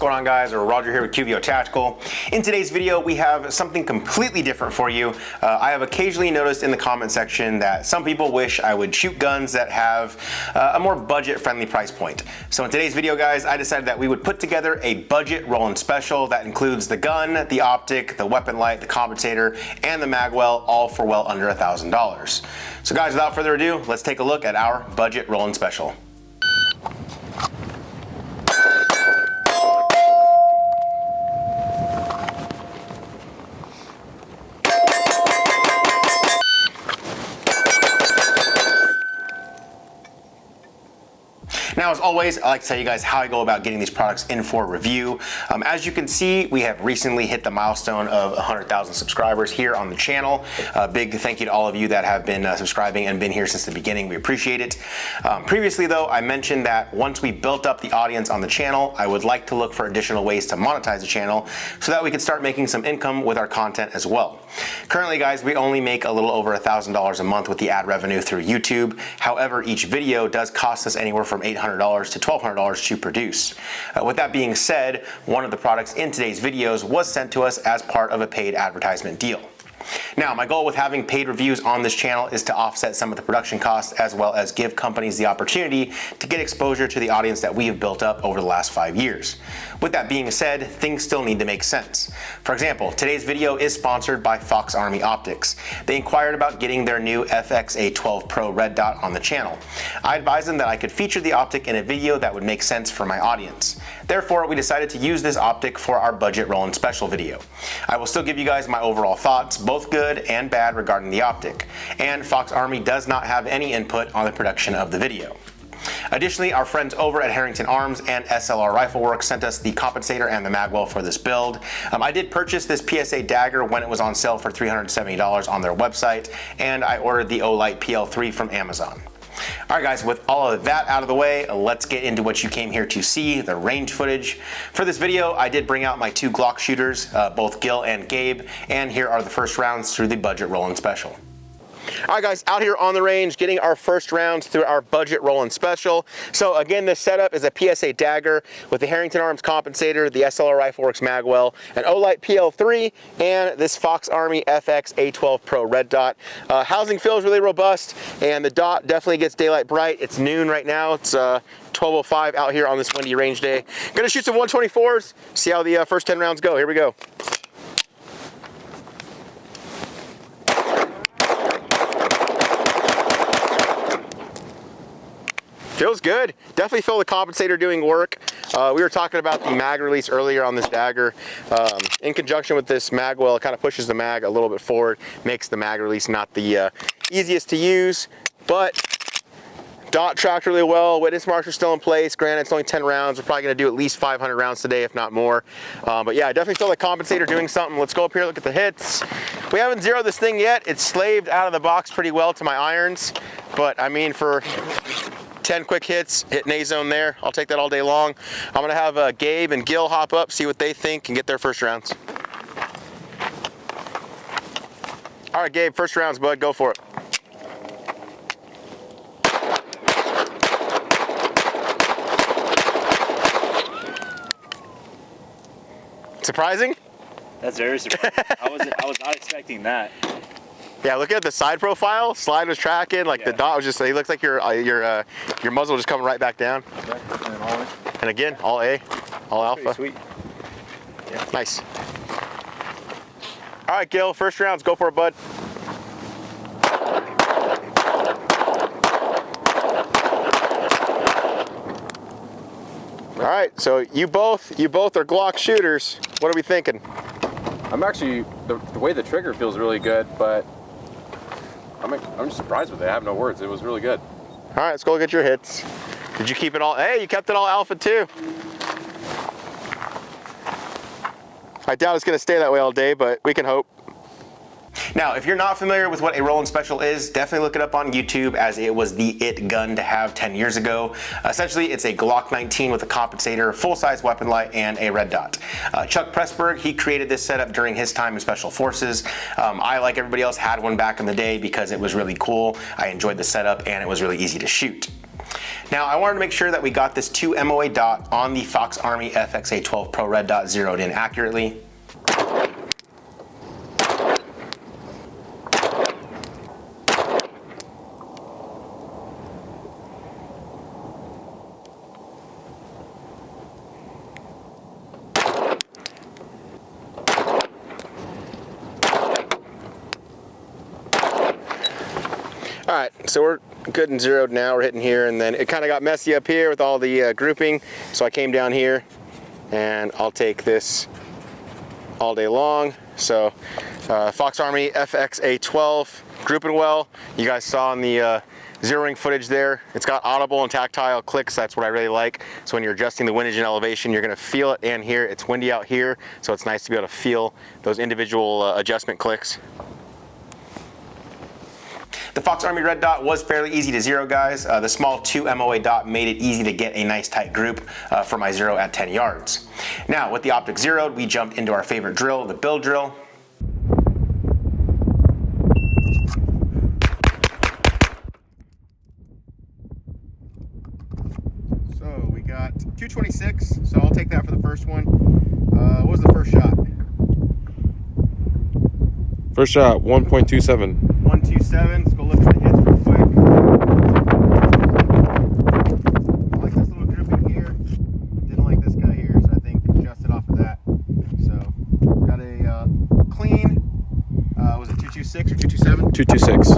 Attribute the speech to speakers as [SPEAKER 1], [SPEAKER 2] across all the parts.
[SPEAKER 1] going on, guys? Roger here with QVO Tactical. In today's video, we have something completely different for you. I have occasionally noticed in the comment section that some people wish I would shoot guns that have a more budget-friendly price point. So in today's video, guys, I decided that we would put together a budget Roland special that includes the gun, the optic, the weapon light, the compensator, and the magwell, all for well under $1,000. So guys, without further ado, let's take a look at our budget Roland special. Now, as always, I like to tell you guys how I go about getting these products in for review. As you can see, we have recently hit the milestone of 100,000 subscribers here on the channel. Big thank you to all of you that have been subscribing and been here since the beginning. We appreciate it. Previously, though, I mentioned that once we built up the audience on the channel, I would like to look for additional ways to monetize the channel so that we could start making some income with our content as well. Currently, guys, we only make a little over $1,000 a month with the ad revenue through YouTube. However, each video does cost us anywhere from $800 to $1,200 to produce. With that being said, one of the products in today's videos was sent to us as part of a paid advertisement deal. Now, my goal with having paid reviews on this channel is to offset some of the production costs as well as give companies the opportunity to get exposure to the audience that we have built up over the last 5 years. With that being said, things still need to make sense. For example, today's video is sponsored by Fox Army Optics. They inquired about getting their new FX-A12 Pro red dot on the channel. I advised them that I could feature the optic in a video that would make sense for my audience. Therefore, we decided to use this optic for our budget Roland special video. I will still give you guys my overall thoughts, both good and bad, regarding the optic, and Fox Army does not have any input on the production of the video. Additionally, our friends over at Harrington Arms and SLR Rifle Works sent us the compensator and the magwell for this build. I did purchase this PSA dagger when it was on sale for $370 on their website, and I ordered the Olight PL3 from Amazon. All right, guys, with all of that out of the way, let's get into what you came here to see, the range footage. For this video, I did bring out my two Glock shooters, both Gil and Gabe, and here are the first rounds through the budget Roland special. All right, guys, out here on the range, getting our first rounds through our budget Roland special. So again, this setup is a PSA dagger with the Harrington Arms compensator, the SLR Rifle Works magwell, an Olight PL3, and this Fox Army FX-A12 Pro red dot. Housing feels really robust, and the dot definitely gets daylight bright. It's noon right now. It's 12:05 out here on this windy range day. Gonna shoot some 124s, see how the first 10 rounds go. Here we go. Feels good. Definitely feel the compensator doing work. We were talking about the mag release earlier on this dagger. In conjunction with this magwell, it kind of pushes the mag a little bit forward, makes the mag release not the easiest to use, but dot tracked really well. Witness marks are still in place. Granted, it's only 10 rounds. We're probably gonna do at least 500 rounds today, if not more. But yeah, I definitely feel the compensator doing something. Let's go up here, look at the hits. We haven't zeroed this thing yet. It's slaved out of the box pretty well to my irons, but I mean, for 10 quick hits, hitting A-zone there. I'll take that all day long. I'm gonna have Gabe and Gil hop up, see what they think, and get their first rounds. All right, Gabe, first rounds, bud, go for it. Surprising?
[SPEAKER 2] That's very surprising. I was not expecting that.
[SPEAKER 1] Yeah, looking at the side profile, slide was tracking, like the dot was just, it looks like your muzzle just coming right back down. And again, all A, all alpha.
[SPEAKER 2] Sweet.
[SPEAKER 1] Yeah. Nice. All right, Gil, first rounds, go for it, bud. All right, so you both are Glock shooters. What are we thinking?
[SPEAKER 3] I'm actually, the way the trigger feels really good, but I'm just surprised with it. I have no words. It was really good.
[SPEAKER 1] All right, let's go get your hits. Did you keep it all? Hey, you kept it all alpha too. I doubt it's gonna stay that way all day, but we can hope. Now, if you're not familiar with what a Roland special is, definitely look it up on YouTube, as it was the it gun to have 10 years ago. Essentially, it's a Glock 19 with a compensator, full-size weapon light, and a red dot. Chuck Pressburg, he created this setup during his time in Special Forces. I, like everybody else, had one back in the day because it was really cool. I enjoyed the setup and it was really easy to shoot. Now, I wanted to make sure that we got this 2 MOA dot on the Fox Army FXA12 Pro red dot zeroed in accurately. All right, so we're good and zeroed now. We're hitting here, and then it kind of got messy up here with all the grouping. So I came down here, and I'll take this all day long. So Fox Army FXA12 grouping well. You guys saw in the zeroing footage there, it's got audible and tactile clicks. That's what I really like. So when you're adjusting the windage and elevation, you're gonna feel it and hear it. It's windy out here, so it's nice to be able to feel those individual adjustment clicks. The Fox Army red dot was fairly easy to zero, guys. The small 2 MOA dot made it easy to get a nice tight group for my zero at 10 yards. Now, with the Optic zeroed, we jumped into our favorite drill, the build drill. So we got 226, so I'll take that for the first one. What was the first shot?
[SPEAKER 3] First shot, 1.27.
[SPEAKER 1] 127. Let's go look at the hits real quick. I like this little grouping here. Didn't like this guy here, so I think adjusted off of that. So got a clean. Was it 226 or 227?
[SPEAKER 3] 226.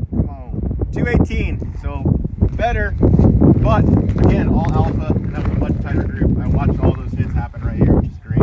[SPEAKER 1] Come on. 218. So better, but again, all alpha. That was a much tighter group. I watched all those hits happen right here, which is great.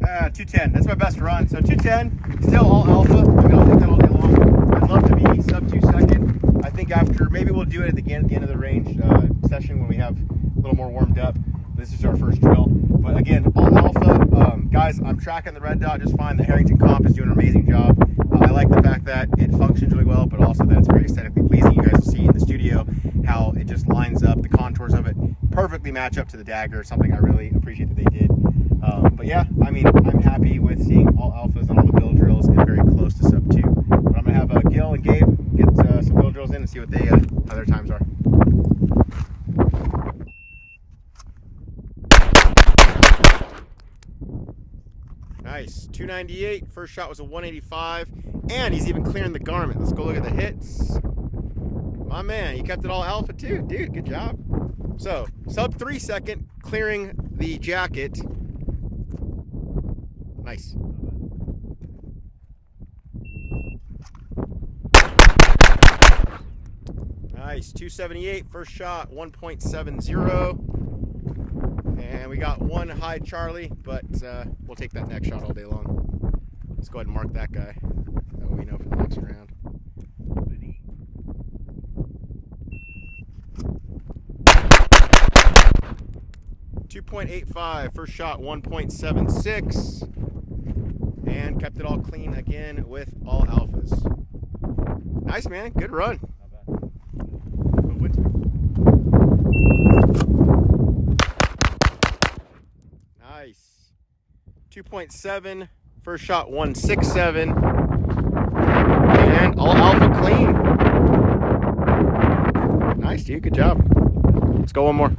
[SPEAKER 1] Ah, 210. That's my best run. So 210, still all alpha. I mean, I'll take that all day long. I'd love to be sub 2 second. I think after, maybe we'll do it at the end of the range session when we have a little more warmed up. This is our first drill. But again, all alpha. Guys, I'm tracking the red dot just fine. The Harrington comp is doing an amazing job. I like the fact that it functions really well, but also that it's very aesthetically pleasing. You guys will see in the studio how it just lines up. The contours of it perfectly match up to the dagger, something I really appreciate that they did. But yeah, I mean, I'm happy with seeing all alphas on all the build drills and very close to sub 2. But I'm gonna have Gil and Gabe get some build drills in and see what they how their times are. Nice, 298. First shot was a 185, and he's even clearing the garment. Let's go look at the hits. My man, you kept it all alpha too, dude. Good job. So sub 3 second, clearing the jacket. Nice. Nice, 278. First shot, 1.70. And we got one high Charlie, but we'll take that next shot all day long. Let's go ahead and mark that guy. That way we know for the next round. .85, first shot 1.76, and kept it all clean again with all alphas. Nice, man, good run. Nice. 2.7, first shot 167, and all alpha clean. Nice, dude, good job. Let's go one more.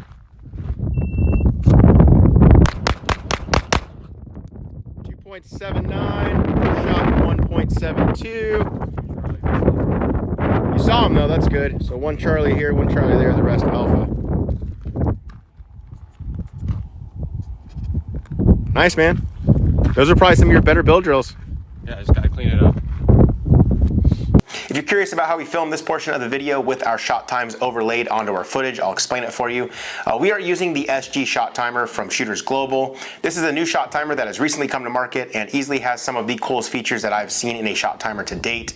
[SPEAKER 1] 2.79, first shot 1.72. You saw him though, that's good. So one Charlie here, one Charlie there, the rest alpha. Nice, man. Those are probably some of your better build drills.
[SPEAKER 3] Yeah, I just gotta clean it up.
[SPEAKER 1] If you're curious about how we filmed this portion of the video with our shot times overlaid onto our footage, I'll explain it for you. We are using the SG shot timer from Shooters Global. This is a new shot timer that has recently come to market and easily has some of the coolest features that I've seen in a shot timer to date.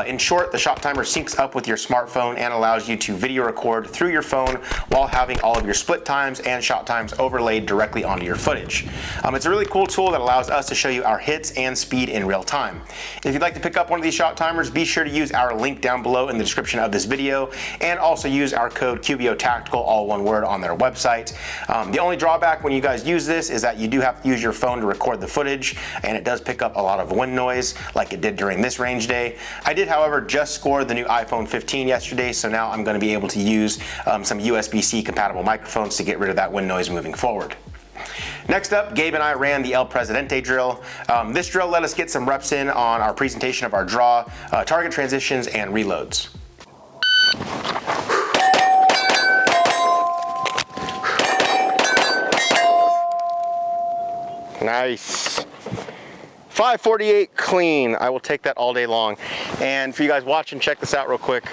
[SPEAKER 1] In short, the shot timer syncs up with your smartphone and allows you to video record through your phone while having all of your split times and shot times overlaid directly onto your footage. It's a really cool tool that allows us to show you our hits and speed in real time. If you'd like to pick up one of these shot timers, be sure to use our link down below in the description of this video, and also use our code QBO Tactical, all one word, on their website. The only drawback when you guys use this is that you do have to use your phone to record the footage, and it does pick up a lot of wind noise like it did during this range day. I did, however, just score the new iPhone 15 yesterday, so now I'm going to be able to use some USB-C compatible microphones to get rid of that wind noise moving forward. Next up, Gabe and I ran the El Presidente drill. This drill let us get some reps in on our presentation of our draw, target transitions, and reloads. Nice. 548 clean. I will take that all day long. And for you guys watching, check this out real quick.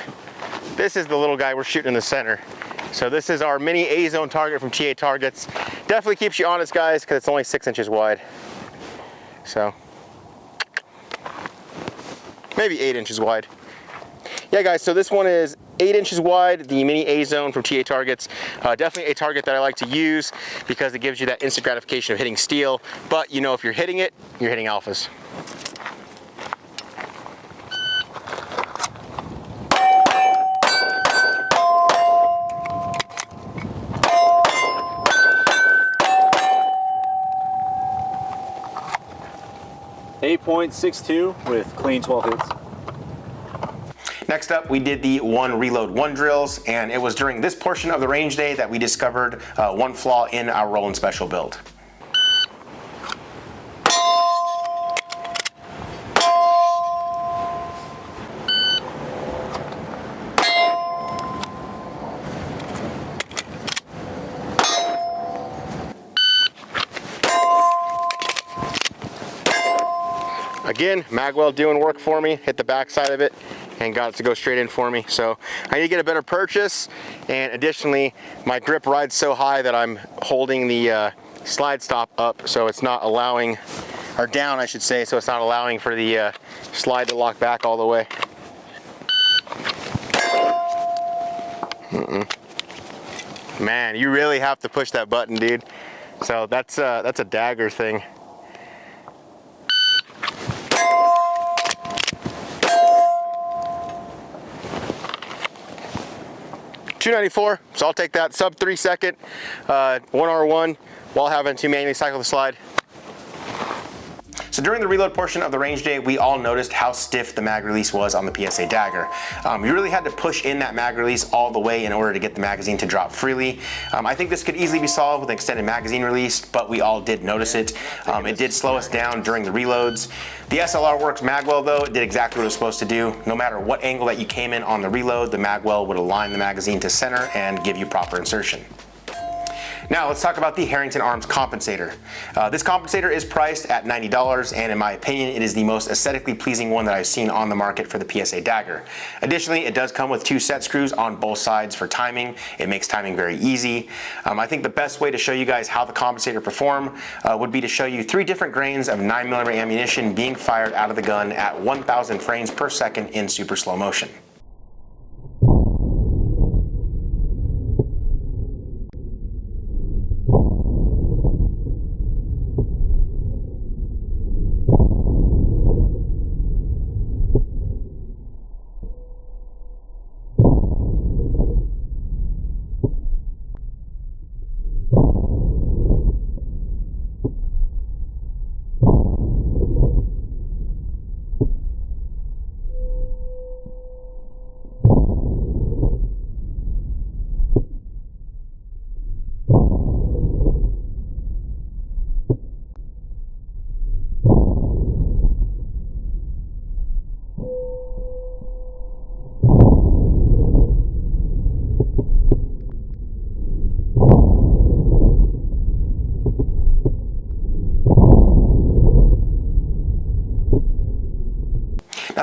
[SPEAKER 1] This is the little guy we're shooting in the center. So this is our mini A-zone target from TA Targets. Definitely keeps you honest, guys, because it's only 6 inches wide. So maybe 8 inches wide. Yeah, guys, so this one is 8 inches wide, the mini A-zone from TA Targets. Definitely a target that I like to use because it gives you that instant gratification of hitting steel. But you know, if you're hitting it, you're hitting alphas.
[SPEAKER 2] .62 with clean 12 hits.
[SPEAKER 1] Next up, we did the 1 reload 1 drills, and it was during this portion of the range day that we discovered one flaw in our Roland special build. Again, magwell doing work for me. Hit the back side of it and got it to go straight in for me. So I need to get a better purchase, and additionally, my grip rides so high that I'm holding the slide stop up, so it's not allowing, or down I should say, so it's not allowing for the slide to lock back all the way. Man, you really have to push that button, dude. So that's a dagger thing. .294, so I'll take that. Sub 3 second, 1R1 while having to manually cycle the slide. So during the reload portion of the range day, we all noticed how stiff the mag release was on the PSA Dagger. You really had to push in that mag release all the way in order to get the magazine to drop freely. I think this could easily be solved with an extended magazine release, but we all did notice it. It did slow us down during the reloads. The SLR Works magwell, though, it did exactly what it was supposed to do. No matter what angle that you came in on the reload, the magwell would align the magazine to center and give you proper insertion. Now let's talk about the Harrington Arms Compensator. This compensator is priced at $90, and in my opinion, it is the most aesthetically pleasing one that I've seen on the market for the PSA Dagger. Additionally, it does come with 2 set screws on both sides for timing. It makes timing very easy. I think the best way to show you guys how the compensator perform would be to show you 3 different grains of 9mm ammunition being fired out of the gun at 1,000 frames per second in super slow motion.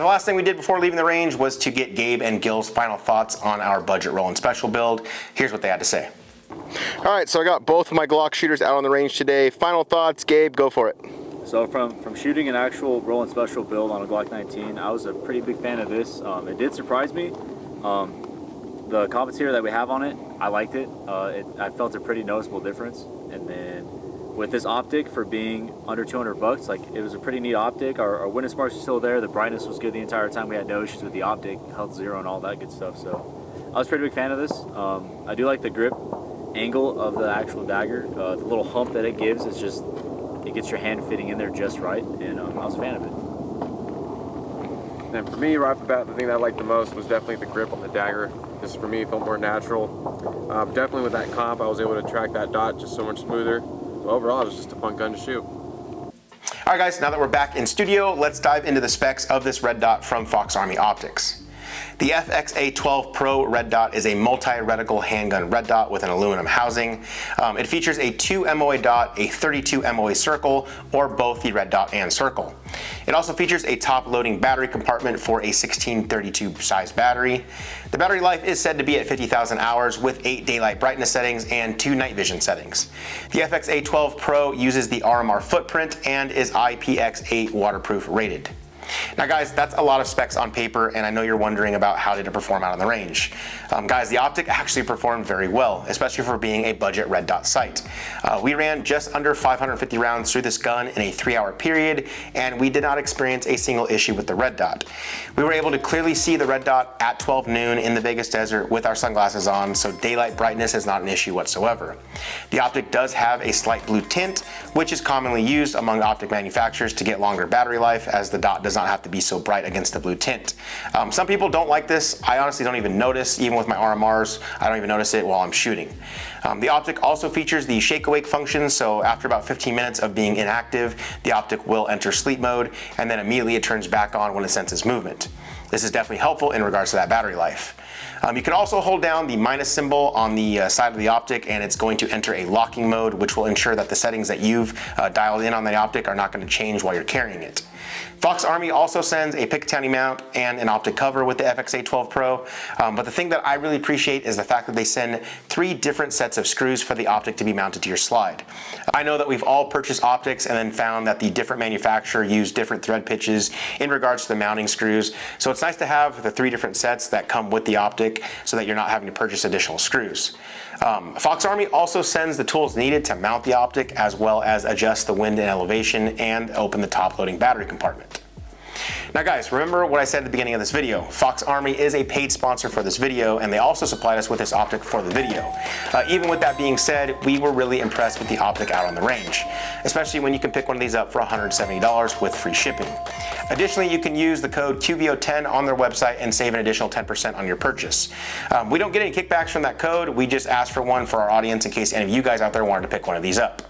[SPEAKER 1] the last thing we did before leaving the range was to get Gabe and Gil's final thoughts on our budget Roland special build. Here's what they had to say. All right, so I got both of my Glock shooters out on the range today. Final thoughts, Gabe, go for it.
[SPEAKER 2] So from shooting an actual Roland special build on a Glock 19, I was a pretty big fan of this. It did surprise me. The compensator that we have on it, I liked it. I felt a pretty noticeable difference. And then with this optic, for being under 200 bucks, like, it was a pretty neat optic. Our witness marks are still there. The brightness was good the entire time. We had no issues with the optic, held 0 and all that good stuff. So I was a pretty big fan of this. I do like the grip angle of the actual dagger. The little hump that it gives is just, it gets your hand fitting in there just right, and I was a fan of it.
[SPEAKER 3] And for me, right off the bat, the thing that I liked the most was definitely the grip on the dagger. Just for me, it felt more natural. Definitely with that comp, I was able to track that dot just so much smoother. So overall, it was just a fun gun to shoot.
[SPEAKER 1] All right, guys, now that we're back in studio, let's dive into the specs of this red dot from Fox Army Optics. The FXA12 Pro red dot is a multi-reticle handgun red dot with an aluminum housing. It features a 2 MOA dot, a 32 MOA circle, or both the red dot and circle. It also features a top-loading battery compartment for a 1632 size battery. The battery life is said to be at 50,000 hours with 8 daylight brightness settings and 2 night vision settings. The FXA12 Pro uses the RMR footprint and is IPX8 waterproof rated. Now guys, that's a lot of specs on paper, and I know you're wondering about how did it perform out on the range. Guys, the Optic actually performed very well, especially for being a budget red dot sight. We ran just under 550 rounds through this gun in a 3-hour period, and we did not experience a single issue with the red dot. We were able to clearly see the red dot at 12 noon in the Vegas desert with our sunglasses on, so daylight brightness is not an issue whatsoever. The Optic does have a slight blue tint, which is commonly used among optic manufacturers to get longer battery life, as the dot does not have to be so bright against the blue tint. Some people don't like this. I honestly don't even notice. Even with my RMRs, I don't even notice it while I'm shooting. The Optic also features the shake awake function, so after about 15 minutes of being inactive, the Optic will enter sleep mode, and then immediately it turns back on when it senses movement. This is definitely helpful in regards to that battery life. You can also hold down the minus symbol on the side of the Optic, and it's going to enter a locking mode, which will ensure that the settings that you've dialed in on the Optic are not going to change while you're carrying it. Fox Army also sends a Picatinny mount and an Optic cover with the FXA12 Pro, but the thing that I really appreciate is the fact that they send 3 different sets of screws for the Optic to be mounted to your slide. I know that we've all purchased Optics and then found that the different manufacturer used different thread pitches in regards to the mounting screws, so it's nice to have the 3 different sets that come with the Optic so that you're not having to purchase additional screws. Fox Army also sends the tools needed to mount the Optic, as well as adjust the wind and elevation and open the top loading battery compartment. Now guys, remember what I said at the beginning of this video. Fox Army is a paid sponsor for this video, and they also supplied us with this Optic for the video. Even with that being said, we were really impressed with the Optic out on the range, especially when you can pick one of these up for $170 with free shipping. Additionally, you can use the code QVO10 on their website and save an additional 10% on your purchase. We don't get any kickbacks from that code. We just asked for one for our audience in case any of you guys out there wanted to pick one of these up.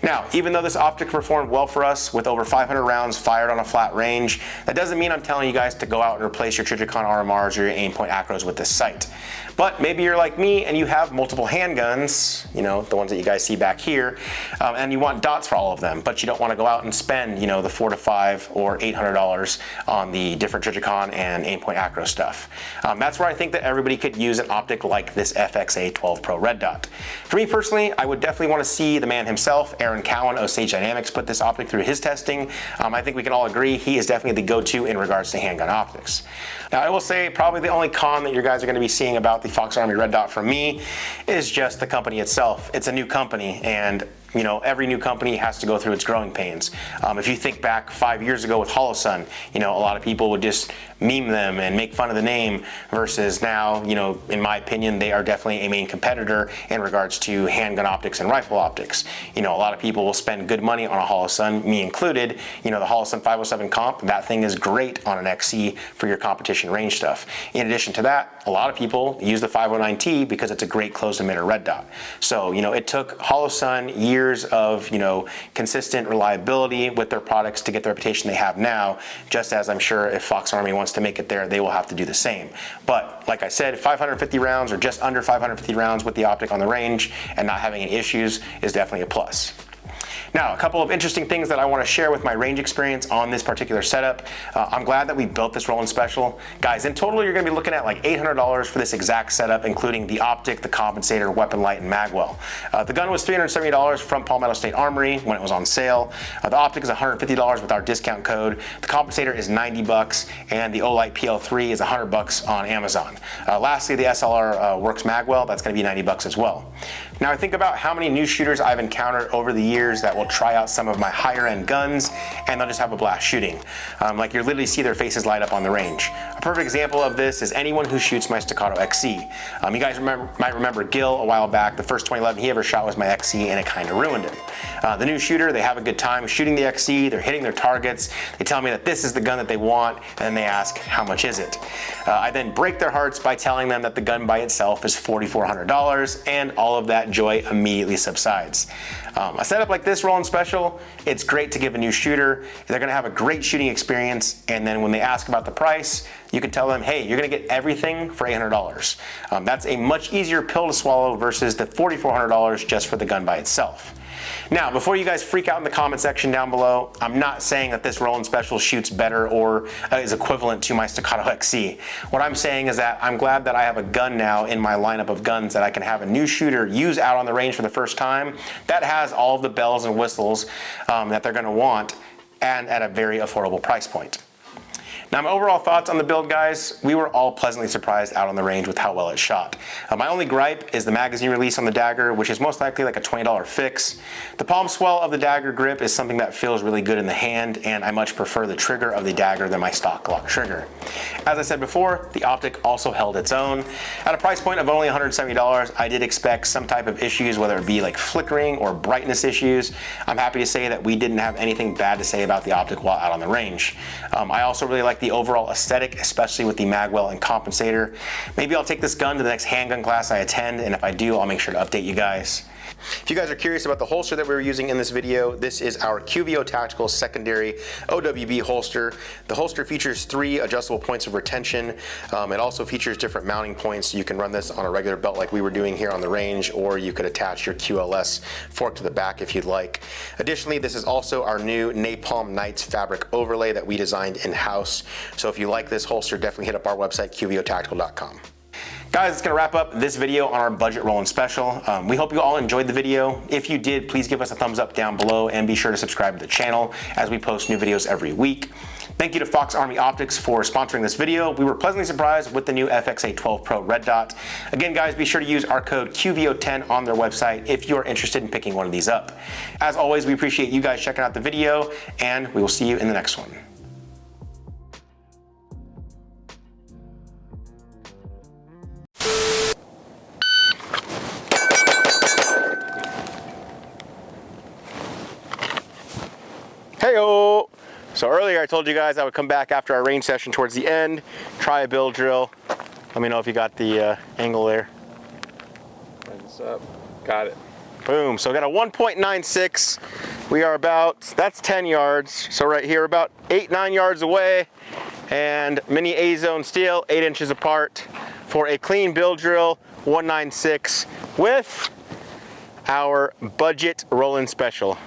[SPEAKER 1] Now, even though this Optic performed well for us with over 500 rounds fired on a flat range, that doesn't mean I'm telling you guys to go out and replace your Trijicon RMRs or your aim point acros with this sight. But maybe you're like me and you have multiple handguns, you know, the ones that you guys see back here, and you want dots for all of them, but you don't want to go out and spend, you know, the $400 to $500 or $800 on the different Trijicon and aim point acro stuff. That's where I think that everybody could use an Optic like this FXA12 Pro Red Dot. For me personally, I would definitely want to see the man himself, Aaron Cowan of Sage Dynamics, put this Optic through his testing. I think we can all agree he is definitely the go-to in regards to handgun optics. Now, I will say probably the only con that you guys are going to be seeing about the Fox Army Red Dot from me is just the company itself. It's a new company, and you know, every new company has to go through its growing pains. If you think back 5 years ago with Holosun, you know, a lot of people would just meme them and make fun of the name, versus now, you know, in my opinion, they are definitely a main competitor in regards to handgun optics and rifle optics. You know, a lot of people will spend good money on a Holosun, me included. You know, the Holosun 507 Comp, that thing is great on an XC for your competition range stuff. In addition to that, a lot of people use the 509T because it's a great closed emitter red dot. So, you know, it took Holosun years of, you know, consistent reliability with their products to get the reputation they have now, just as I'm sure if Fox Army wants to make it there, they will have to do the same. But like I said, 550 rounds or just under 550 rounds with the Optic on the range and not having any issues is definitely a plus. Now, a couple of interesting things that I want to share with my range experience on this particular setup. I'm glad that we built this Roland Special. Guys, in total, you're going to be looking at like $800 for this exact setup, including the Optic, the Compensator, weapon light, and magwell. The gun was $370 from Palmetto State Armory when it was on sale. The Optic is $150 with our discount code. The Compensator is $90, and the Olight PL3 is $100 on Amazon. Lastly, the SLR Works magwell, that's going to be $90 as well. Now I think about how many new shooters I've encountered over the years that will try out some of my higher end guns and they'll just have a blast shooting. Like you literally see their faces light up on the range. A perfect example of this is anyone who shoots my Staccato XC. You guys might remember Gil a while back. The first 2011 he ever shot was my XC and it kind of ruined him. The new shooter, they have a good time shooting the XC, they're hitting their targets, they tell me that this is the gun that they want, and then they ask, how much is it? I then break their hearts by telling them that the gun by itself is $4,400, and all of that joy immediately subsides. A setup like this Roland Special, it's great to give a new shooter. They're gonna have a great shooting experience, and then when they ask about the price, you can tell them, hey, you're gonna get everything for $800. That's a much easier pill to swallow versus the $4,400 just for the gun by itself. Now, before you guys freak out in the comment section down below, I'm not saying that this Roland Special shoots better or is equivalent to my Staccato XC. What I'm saying is that I'm glad that I have a gun now in my lineup of guns that I can have a new shooter use out on the range for the first time that has all of the bells and whistles that they're gonna want, and at a very affordable price point. Now, my overall thoughts on the build, guys, we were all pleasantly surprised out on the range with how well it shot. My only gripe is the magazine release on the dagger, which is most likely like a $20 fix. The palm swell of the dagger grip is something that feels really good in the hand, and I much prefer the trigger of the dagger than my stock Glock trigger. As I said before, the Optic also held its own. At a price point of only $170, I did expect some type of issues, whether it be like flickering or brightness issues. I'm happy to say that we didn't have anything bad to say about the Optic while out on the range. I also really like the overall aesthetic, especially with the magwell and compensator. Maybe I'll take this gun to the next handgun class I attend, and if I do, I'll make sure to update you guys. If you guys are curious about the holster that we were using in this video, this is our QVO Tactical Secondary OWB holster. The holster features 3 adjustable points of retention. It also features different mounting points. You can run this on a regular belt like we were doing here on the range, or you could attach your QLS fork to the back if you'd like. Additionally, this is also our new Napalm Nights fabric overlay that we designed in-house. So if you like this holster, definitely hit up our website, qvotactical.com. Guys, it's gonna wrap up this video on our budget Roland Special. We hope you all enjoyed the video. If you did, please give us a thumbs up down below and be sure to subscribe to the channel as we post new videos every week. Thank you to Fox Army Optics for sponsoring this video. We were pleasantly surprised with the new FXA 12 Pro Red Dot. Again, guys, be sure to use our code QVO10 on their website if you're interested in picking one of these up. As always, we appreciate you guys checking out the video, and we will see you in the next one. Heyo! So earlier I told you guys I would come back after our range session towards the end, try a build drill. Let me know if you got the angle there.
[SPEAKER 3] Hands up. Got it.
[SPEAKER 1] Boom. So I got a 1.96. We are about, that's 10 yards. So right here, about 8-9 yards away. And mini A-zone steel, 8 inches apart for a clean build drill, 196 with our budget Roland Special.